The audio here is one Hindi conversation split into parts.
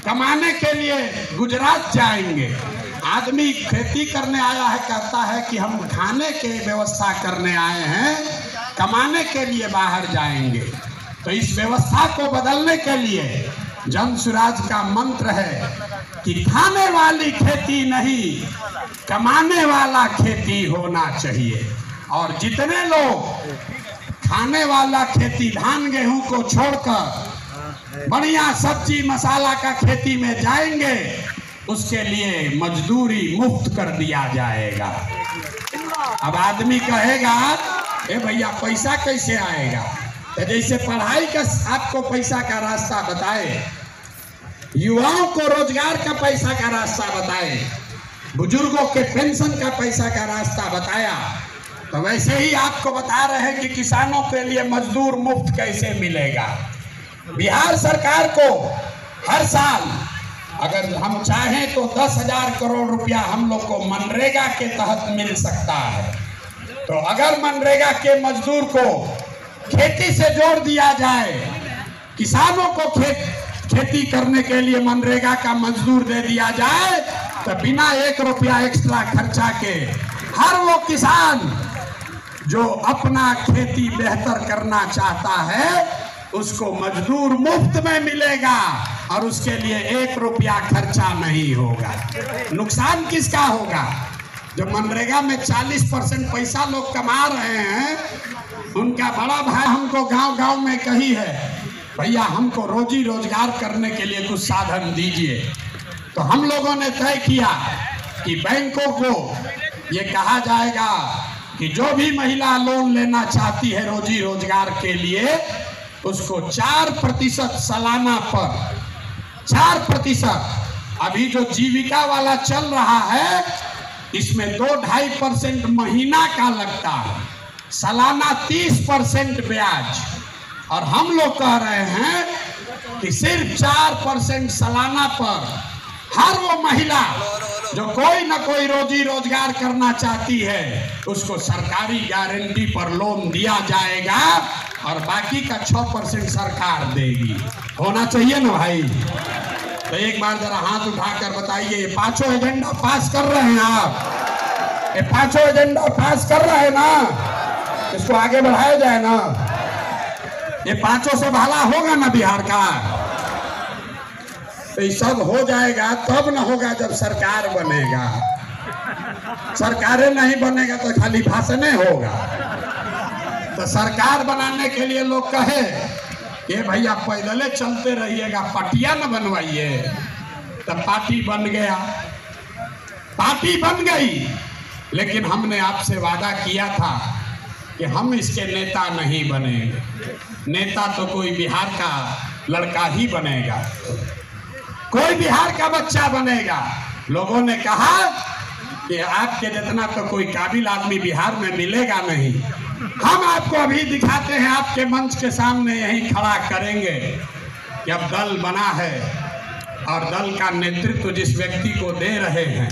कमाने के लिए गुजरात जाएंगे। आदमी खेती करने आया है, कहता है कि हम खाने के व्यवस्था करने आए हैं, कमाने के लिए बाहर जाएंगे। तो इस व्यवस्था को बदलने के लिए जन स्वराज का मंत्र है कि खाने वाली खेती नहीं, कमाने वाला खेती होना चाहिए। और जितने लोग खाने वाला खेती धान गेहूं को छोड़कर बढ़िया सब्जी मसाला का खेती में जाएंगे, उसके लिए मजदूरी मुफ्त कर दिया जाएगा। अब आदमी कहेगा ए भैया पैसा कैसे आएगा? तो जैसे पढ़ाई का आपको पैसा का रास्ता बताए, युवाओं को रोजगार का पैसा का रास्ता बताए, बुजुर्गों के पेंशन का पैसा का रास्ता बताया, तो वैसे ही आपको बता रहे हैं कि किसानों के लिए मजदूर मुफ्त कैसे मिलेगा। बिहार सरकार को हर साल अगर हम चाहें तो 10,000 करोड़ रुपया हम लोग को मनरेगा के तहत मिल सकता है। तो अगर मनरेगा के मजदूर को खेती से जोड़ दिया जाए, किसानों को खेती करने के लिए मनरेगा का मजदूर दे दिया जाए, तो बिना 1 रुपया एक्स्ट्रा खर्चा के हर वो किसान जो अपना खेती बेहतर करना चाहता है उसको मजदूर मुफ्त में मिलेगा और उसके लिए 1 रुपया खर्चा नहीं होगा। नुकसान किसका होगा? जो मनरेगा में 40% पैसा लोग कमा रहे हैं, उनका बड़ा भाई हमको गांव-गांव में कही है, भैया हमको रोजी रोजगार करने के लिए कुछ साधन दीजिए। तो हम लोगों ने तय किया कि बैंकों को ये कहा जाएगा कि जो भी महिला लोन लेना चाहती है रोजी रोजगार के लिए, उसको 4% सालाना पर 4%, अभी जो जीविका वाला चल रहा है इसमें 2-2.5% महीना का लगता है, सालाना 30% ब्याज। और हम लोग कह रहे हैं कि सिर्फ 4% सालाना पर हर वो महिला जो कोई ना कोई रोजी रोजगार करना चाहती है उसको सरकारी गारंटी पर लोन दिया जाएगा और बाकी का 6% सरकार देगी। होना चाहिए ना भाई? तो एक बार जरा हाथ उठाकर बताइए, ये 5 एजेंडा पास कर रहे हैं आप? ये 5 एजेंडा पास कर रहे हैं ना? इसको आगे बढ़ाया जाए ना? ये 5 से भला होगा ना बिहार का? तो ये सब हो जाएगा तब न होगा जब सरकार बनेगा। सरकारें नहीं बनेगा तो खाली भाषण होगा। तो सरकार बनाने के लिए लोग कहे ये भैया पैदले चलते रहिएगा, पटिया न बनवाइए। तो पार्टी बन गया, पार्टी बन गई, लेकिन हमने आपसे वादा किया था कि हम इसके नेता नहीं बनेंगे। नेता तो कोई बिहार का लड़का ही बनेगा, कोई बिहार का बच्चा बनेगा। लोगों ने कहा कि आपके जितना तो कोई काबिल आदमी बिहार में मिलेगा नहीं। हम आपको अभी दिखाते हैं, आपके मंच के सामने यहीं खड़ा करेंगे कि अब दल बना है और दल का नेतृत्व जिस व्यक्ति को दे रहे हैं,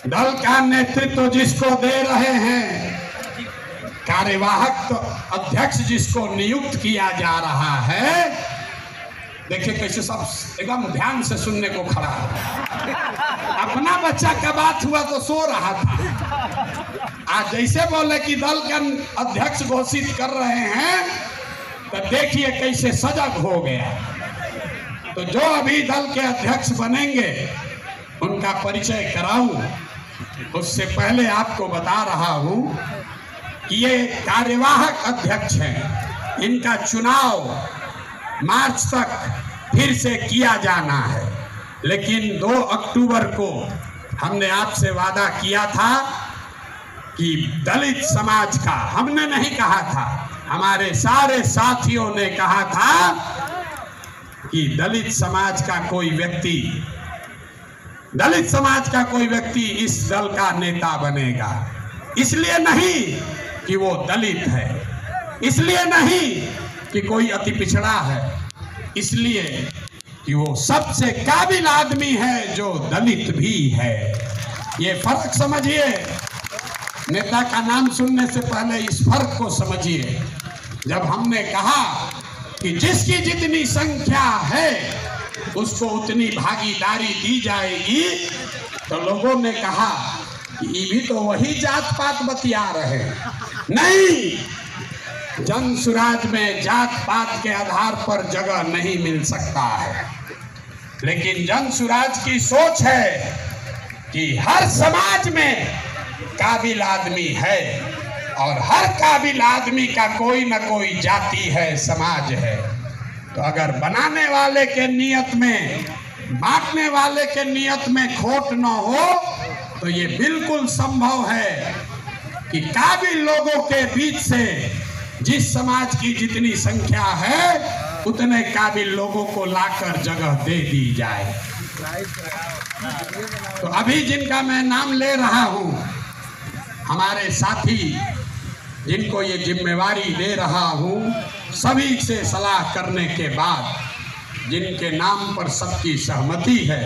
दल का नेतृत्व जिसको दे रहे हैं, कार्यवाहक अध्यक्ष जिसको नियुक्त किया जा रहा है, देखिए कैसे सब एकदम ध्यान से सुनने को खड़ा है। अपना बच्चा का बात हुआ तो सो रहा था, आज जैसे बोले कि दल का अध्यक्ष घोषित कर रहे हैं तो देखिए कैसे सजग हो गया। तो जो अभी दल के अध्यक्ष बनेंगे उनका परिचय कराऊं, उससे पहले आपको बता रहा हूं कि ये कार्यवाहक अध्यक्ष हैं। इनका चुनाव मार्च तक फिर से किया जाना है, लेकिन 2 अक्टूबर को हमने आपसे वादा किया था कि दलित समाज का, हमने नहीं कहा था, हमारे सारे साथियों ने कहा था कि दलित समाज का कोई व्यक्ति इस दल का नेता बनेगा। इसलिए नहीं कि वो दलित है, इसलिए नहीं कि कोई अति पिछड़ा है, इसलिए कि वो सबसे काबिल आदमी है जो दलित भी है। ये फर्क समझिए, नेता का नाम सुनने से पहले इस फर्क को समझिए। जब हमने कहा कि जिसकी जितनी संख्या है उसको उतनी भागीदारी दी जाएगी। तो लोगों ने कहा कि ये भी तो वही जात पात बतिया रहे। नहीं, जन सुराज में जात पात के आधार पर जगह नहीं मिल सकता है, लेकिन जन सुराज की सोच है कि हर समाज में काबिल आदमी है और हर काबिल आदमी का कोई न कोई जाति है, समाज है। तो अगर बनाने वाले के नियत में, बांटने वाले के नियत में खोट न हो तो ये बिल्कुल संभव है कि काबिल लोगों के बीच से जिस समाज की जितनी संख्या है उतने काबिल लोगों को लाकर जगह दे दी जाए। तो अभी जिनका मैं नाम ले रहा हूं, हमारे साथी जिनको ये जिम्मेवारी दे रहा हूं, सभी से सलाह करने के बाद जिनके नाम पर सबकी सहमति है,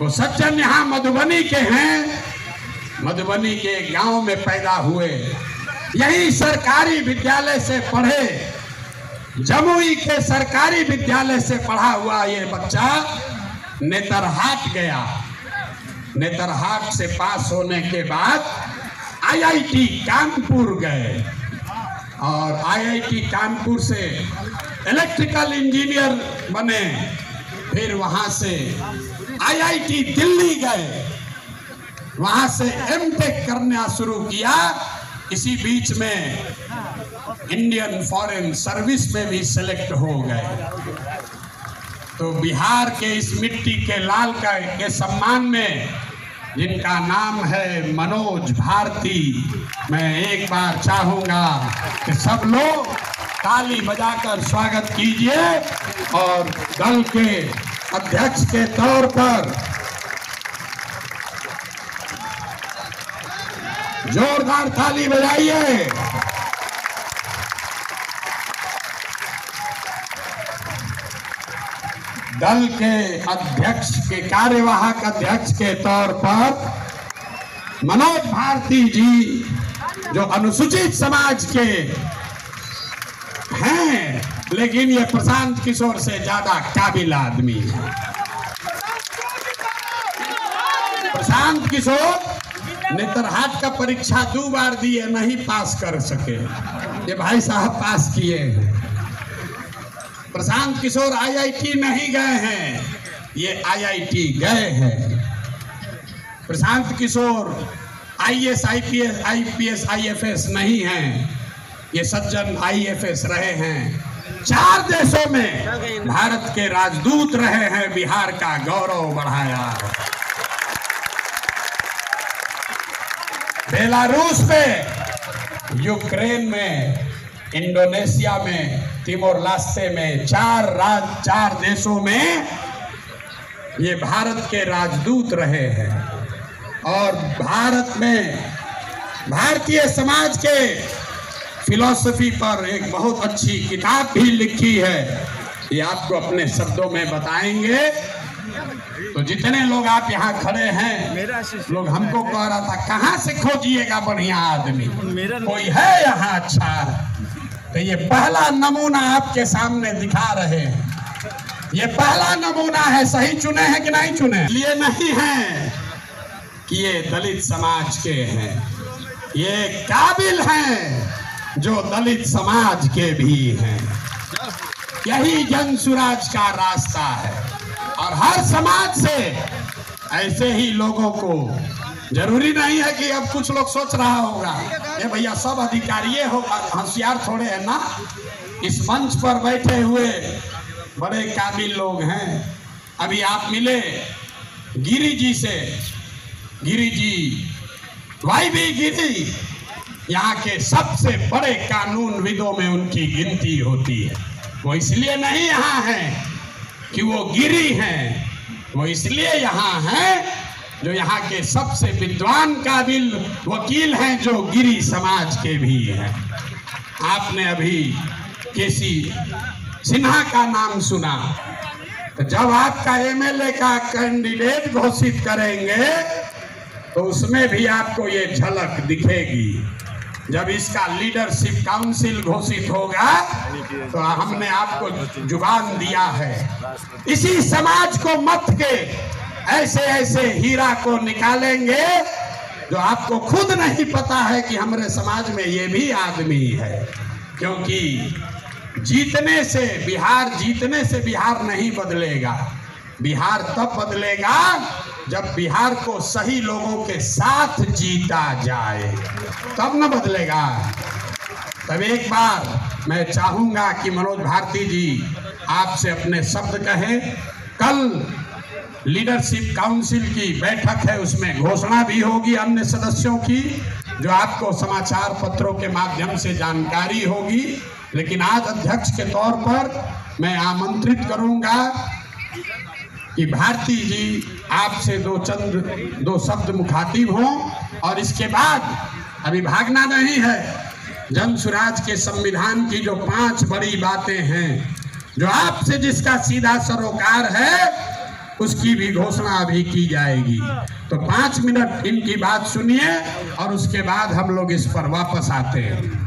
वो सज्जन यहाँ मधुबनी के हैं। मधुबनी के गांव में पैदा हुए, यही सरकारी विद्यालय से पढ़े, जमुई के सरकारी विद्यालय से पढ़ा हुआ ये बच्चा नेतरहाट गया। नेतरहाट से पास होने के बाद आईआईटी कानपुर गए और आईआईटी कानपुर से इलेक्ट्रिकल इंजीनियर बने। फिर वहां से आईआईटी दिल्ली गए, वहां से एमटेक करना शुरू किया। इसी बीच में इंडियन फॉरेन सर्विस में भी सिलेक्ट हो गए। तो बिहार के इस मिट्टी के लाल का के सम्मान में, जिनका नाम है मनोज भारती, मैं एक बार चाहूंगा कि सब लोग ताली बजाकर स्वागत कीजिए और दल के अध्यक्ष के तौर पर जोरदार ताली बजाइए। दल के अध्यक्ष के कार्यवाहक अध्यक्ष के तौर पर मनोज भारती जी, जो अनुसूचित समाज के हैं, लेकिन ये प्रशांत किशोर से ज्यादा काबिल आदमी है। प्रशांत किशोर नेतरहाट का परीक्षा 2 बार दिए, नहीं पास कर सके। ये भाई साहब पास किए हैं। प्रशांत किशोर आईआईटी नहीं गए हैं, ये आईआईटी गए हैं। Prashant Kishor IAS, IPS, IPS, IFS नहीं हैं, ये सज्जन आईएफएस रहे हैं। 4 देशों में भारत के राजदूत रहे हैं, बिहार का गौरव बढ़ाया है। बेलारूस में, यूक्रेन में, इंडोनेशिया में, तिमोर लास्ते में, 4 देशों में ये भारत के राजदूत रहे हैं। और भारत में भारतीय समाज के फिलॉसफी पर एक बहुत अच्छी किताब भी लिखी है, ये आपको अपने शब्दों में बताएंगे। तो जितने लोग आप यहाँ खड़े हैं, लोग हमको कह रहा था कहाँ से खोजिएगा बढ़िया आदमी, कोई है यहाँ अच्छा? तो ये पहला नमूना आपके सामने दिखा रहे हैं। ये पहला नमूना है, सही चुने हैं कि नहीं चुने? ये नहीं है कि ये दलित समाज के हैं, ये काबिल हैं जो दलित समाज के भी हैं। यही जन सुराज का रास्ता है। और हर समाज से ऐसे ही लोगों को, जरूरी नहीं है कि अब कुछ लोग सोच रहा होगा ये भैया सब अधिकारी होगा, होशियार थोड़े है ना। इस मंच पर बैठे हुए बड़े काबिल लोग हैं। अभी आप मिले गिरी जी से, गिरी जी, वाईबी गिरी, यहाँ के सबसे बड़े कानूनविदों में उनकी गिनती होती है। वो इसलिए नहीं यहाँ हैं कि वो गिरी हैं, वो इसलिए यहाँ हैं जो यहाँ के सबसे विद्वान काबिल वकील हैं, जो गिरी समाज के भी हैं। आपने अभी केसी सिन्हा का नाम सुना, तो जब आपका एमएलए का कैंडिडेट घोषित करेंगे तो उसमें भी आपको ये झलक दिखेगी। जब इसका लीडरशिप काउंसिल घोषित होगा तो हमने आपको जुबान दिया है, इसी समाज को मत के ऐसे ऐसे हीरा को निकालेंगे जो आपको खुद नहीं पता है कि हमारे समाज में ये भी आदमी है। क्योंकि जीतने से बिहार नहीं बदलेगा। बिहार तब बदलेगा जब बिहार को सही लोगों के साथ जीता जाए, तब न बदलेगा। तब एक बार मैं चाहूंगा कि मनोज भारती जी आपसे अपने शब्द कहें। कल लीडरशिप काउंसिल की बैठक है, उसमें घोषणा भी होगी अन्य सदस्यों की, जो आपको समाचार पत्रों के माध्यम से जानकारी होगी। लेकिन आज अध्यक्ष के तौर पर मैं आमंत्रित करूंगा कि भारती जी आपसे दो शब्द मुखातिब हों, और इसके बाद अभी भागना नहीं है। जन स्वराज के संविधान की जो 5 बड़ी बातें हैं, जो आपसे जिसका सीधा सरोकार है, उसकी भी घोषणा अभी की जाएगी। तो 5 मिनट इनकी बात सुनिए और उसके बाद हम लोग इस पर वापस आते हैं।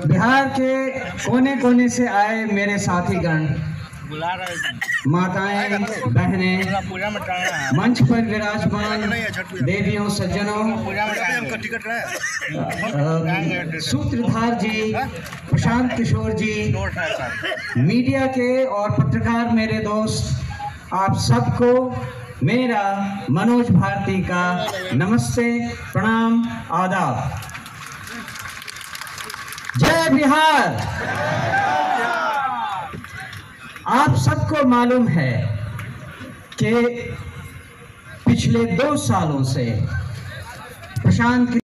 बिहार के कोने कोने से आए मेरे साथीगण, माताएं, बहनें, मंच पर विराजमान देवियों, सज्जनों, सूत्रधार जी, प्रशांत किशोर जी, मीडिया के और पत्रकार मेरे दोस्त, आप सबको मेरा मनोज भारती का नमस्ते, प्रणाम, आदाब। जय बिहार। आप सबको मालूम है कि पिछले 2 सालों से प्रशांत